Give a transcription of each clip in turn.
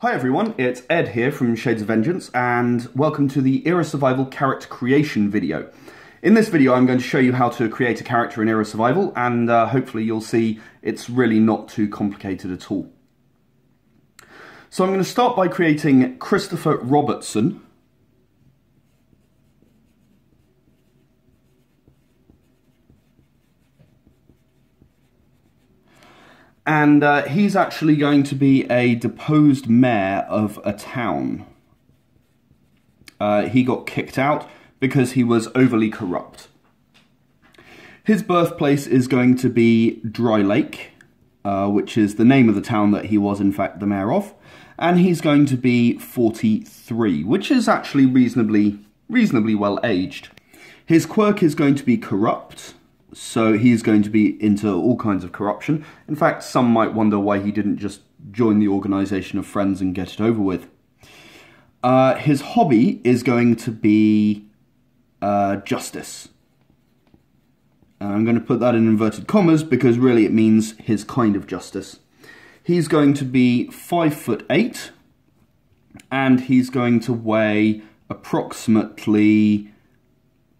Hi everyone, it's Ed here from Shades of Vengeance, and welcome to the Era Survival character creation video. In this video I'm going to show you how to create a character in Era Survival, and hopefully you'll see it's really not too complicated at all. So I'm going to start by creating Christopher Robertson. And he's actually going to be a deposed mayor of a town. He got kicked out because he was overly corrupt. His birthplace is going to be Dry Lake, which is the name of the town that he was in fact the mayor of. And he's going to be 43, which is actually reasonably well aged. His quirk is going to be corrupt. So he's going to be into all kinds of corruption. In fact, some might wonder why he didn't just join the organisation of friends and get it over with. His hobby is going to be justice. I'm going to put that in inverted commas because really it means his kind of justice. He's going to be 5'8", and he's going to weigh approximately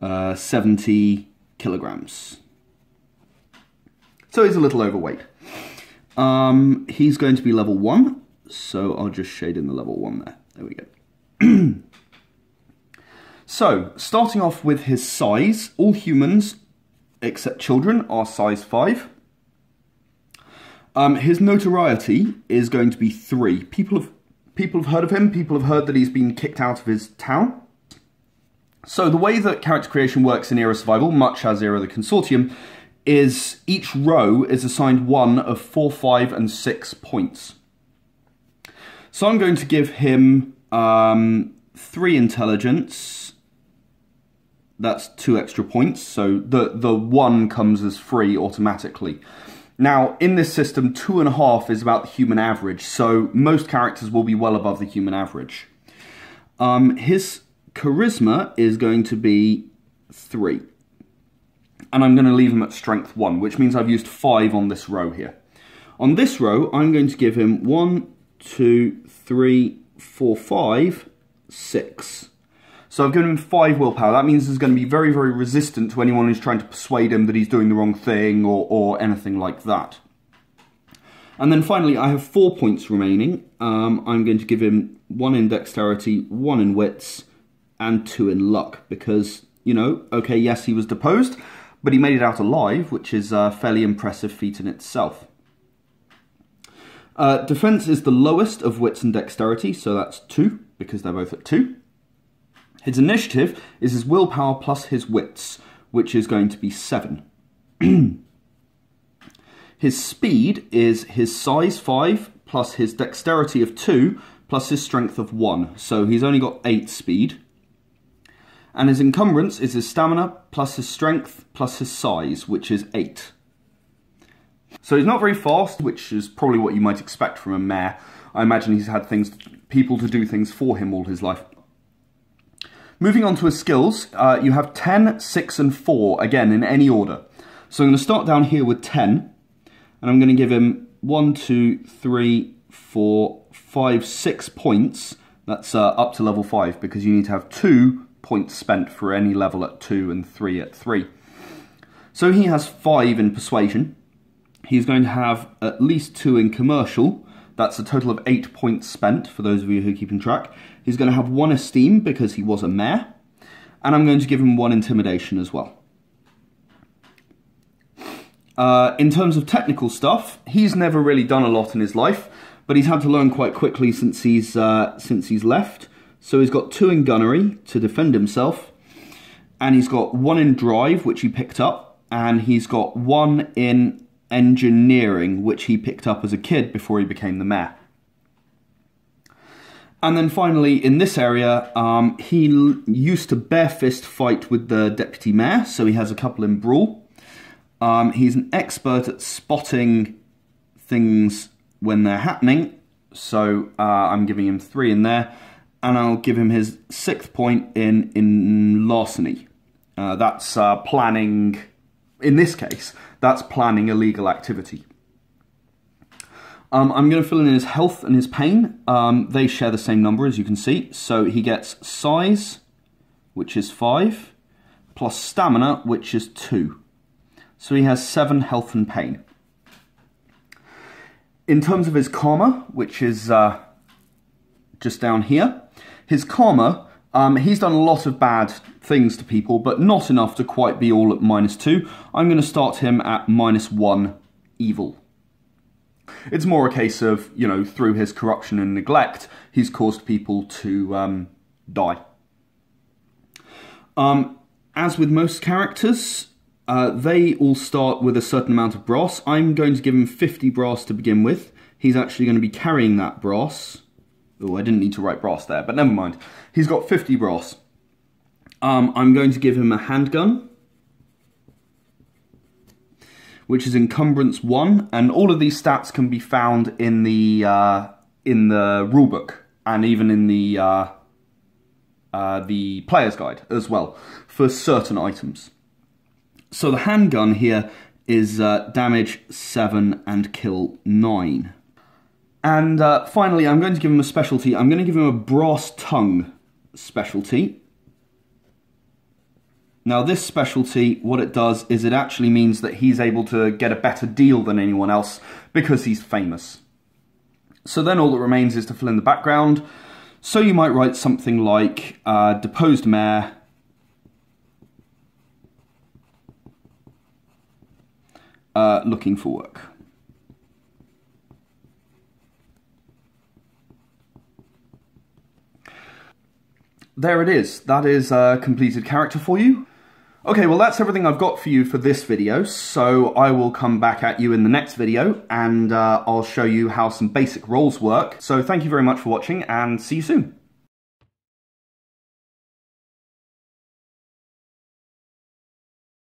70 kilograms. So he's a little overweight. He's going to be level 1, so I'll just shade in the level 1 there. There we go. So, starting off with his size, all humans, except children, are size 5. His notoriety is going to be 3. People have heard of him, people have heard that he's been kicked out of his town. So the way that character creation works in Era Survival, much as Era the Consortium, is each row is assigned one of 4, 5, and 6 points. So I'm going to give him 3 intelligence. That's 2 extra points, so the 1 comes as free automatically. Now, in this system, 2.5 is about the human average, so most characters will be well above the human average. His charisma is going to be 3. And I'm going to leave him at strength 1, which means I've used 5 on this row here. On this row, I'm going to give him 1, 2, 3, 4, 5, 6. So I've given him 5 willpower. That means he's going to be very, very resistant to anyone who's trying to persuade him that he's doing the wrong thing or anything like that. And then finally, I have 4 points remaining. I'm going to give him 1 in dexterity, 1 in wits, and 2 in luck. Because, you know, okay, yes, he was deposed, but he made it out alive, which is a fairly impressive feat in itself. Defense is the lowest of wits and dexterity, so that's 2, because they're both at 2. His initiative is his willpower plus his wits, which is going to be 7. His speed is his size 5 plus his dexterity of 2 plus his strength of 1, so he's only got 8 speed. And his encumbrance is his stamina plus his strength plus his size, which is 8. So he's not very fast, which is probably what you might expect from a mayor. I imagine he's had people to do things for him all his life. Moving on to his skills, you have 10, 6, and 4, again, in any order. So I'm going to start down here with 10, and I'm going to give him 1, 2, 3, 4, 5, 6 points. That's up to level 5, because you need to have 2 points spent for any level at 2 and 3 at 3. So he has 5 in persuasion. He's going to have at least 2 in commercial. That's a total of 8 points spent, for those of you who are keeping track. He's going to have 1 esteem, because he was a mayor. And I'm going to give him 1 intimidation as well. In terms of technical stuff, he's never really done a lot in his life, but he's had to learn quite quickly since he's left. So he's got 2 in gunnery to defend himself, and he's got 1 in drive, which he picked up, and he's got 1 in engineering, which he picked up as a kid before he became the mayor. And then finally, in this area, he used to bare fist fight with the deputy mayor, so he has a couple in brawl. He's an expert at spotting things when they're happening, so I'm giving him 3 in there. And I'll give him his 6th point in larceny. That's planning, in this case, that's planning illegal activity. I'm going to fill in his health and his pain. They share the same number, as you can see. So he gets size, which is 5, plus stamina, which is 2. So he has 7 health and pain. In terms of his karma, which is just down here, his karma, he's done a lot of bad things to people, but not enough to quite be all at -2. I'm going to start him at -1 evil. It's more a case of, you know, through his corruption and neglect, he's caused people to die. As with most characters, they all start with a certain amount of brass. I'm going to give him 50 brass to begin with. He's actually going to be carrying that brass. Oh, I didn't need to write brass there, but never mind. He's got 50 brass. I'm going to give him a handgun, which is encumbrance 1, and all of these stats can be found in the rulebook and even in the player's guide as well for certain items. So the handgun here is damage 7 and kill 9. And finally, I'm going to give him a specialty. I'm going to give him a brass tongue specialty. Now this specialty, what it does is it actually means that he's able to get a better deal than anyone else because he's famous. So then all that remains is to fill in the background. So you might write something like deposed mayor, looking for work. There it is. That is a completed character for you. Okay, well that's everything I've got for you for this video, so I will come back at you in the next video and I'll show you how some basic roles work. So thank you very much for watching and see you soon.